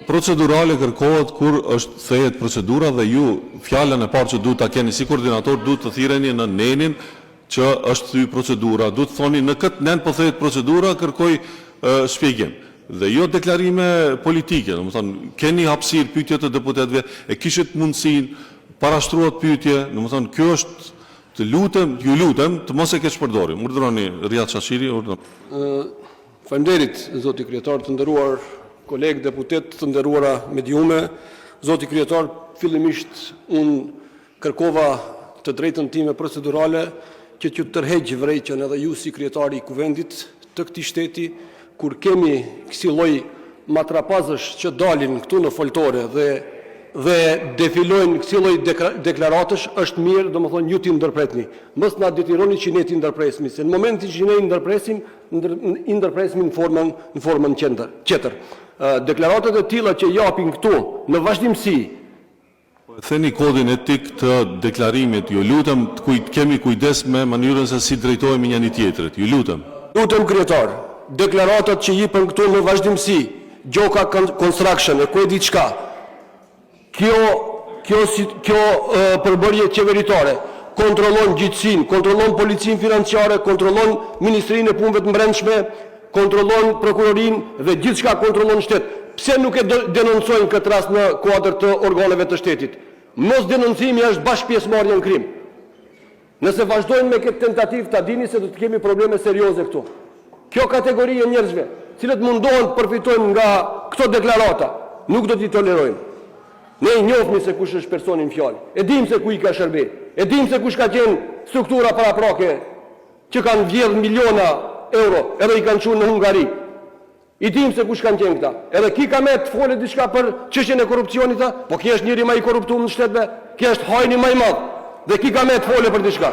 Procedurale kërkohet kur është thejet procedura dhe ju fjalën e parë që duhet ta keni si koordinator duhet të thirreni në nenin që është thy procedura, duhet të thoni në këtë nen po thejet procedura, kërkoj shpjegim. Dhe jo deklarime politike, domethënë keni hapësirë pyetje të deputetëve, e kishit mundësinë, parashtruat pyetje, domethënë kjo është të lutem, ju lutem të mos e keq përdorim. Urdhëroni Riyad Shashiri, urdhëroni. Faleminderit zoti kryetar, të nderuar kolegë deputet, të nderuara mediume. Zoti kryetar, fillimisht unë kërkova të drejtën time procedurale që t'ju tërheq vërejtjen edhe ju si kryetari i kuvendit të këtij shteti, kur kemi kësi lloj matrapazësh që dalin këtu në foltore dhe defilojnë kësi lloj deklaratësh, është mirë, domethënë ju t'i ndërpretni. Mos na detironi që ne t'i ndërpresmi, se në momentin që ne i ndërpresim në formën tjetër. Deklaratat e tilla që japin këtu në vazhdimsi. Theni kodin etik të deklarimit, ju lutem kemi kujdes me mënyrën se si drejtohemi njëri tjetrit. Ju lutem. Lutem kryetar, deklaratat që jipen këtu në vazhdimsi, Gjoka Construction e ku e di çka. Kjo përbërje qeveritare kontrollon gjyqësinë, kontrollon policinë financiare, kontrollon Ministrinë e Punëve të Brendshme, kontrollon prokurorinë dhe gjithçka kontrollon shteti. Pse nuk e denoncojnë këtë rast në kuadër të organeve të shtetit? Mos denoncimi është bashkë pjesëmarrje në krim. Nëse vazhdojnë me këtë tentativë, ta dini se do të kemi probleme serioze këtu. Kjo kategori e njerëzve, cilët mundohen të përfitojnë nga këto deklarata, nuk do t'i tolerojmë. Ne i njohmi se kush është personi në fjalë. E dim se ku i ka shërbej. E dim se kush ka qenë struktura paraprake që kanë vjedhur miliona euro, edhe i kanë çuar në Hungari. I dim se kush kanë qenë këta. Edhe ki ka me të folë diçka për çështjen e korrupsionit, po ki është njëri më i korruptuar në shtetbe, ki është hajni më i madh. Dhe ki ka me të folë për diçka.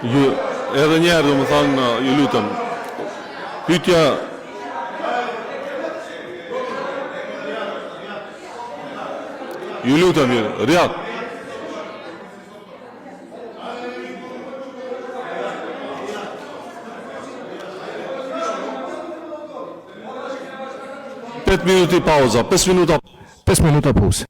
Ju edhe një herë domethënë ju lutem. Pyetja ju lutem, Riyad. Minuti pauza, 5 minuta. 5 minuta pauzë.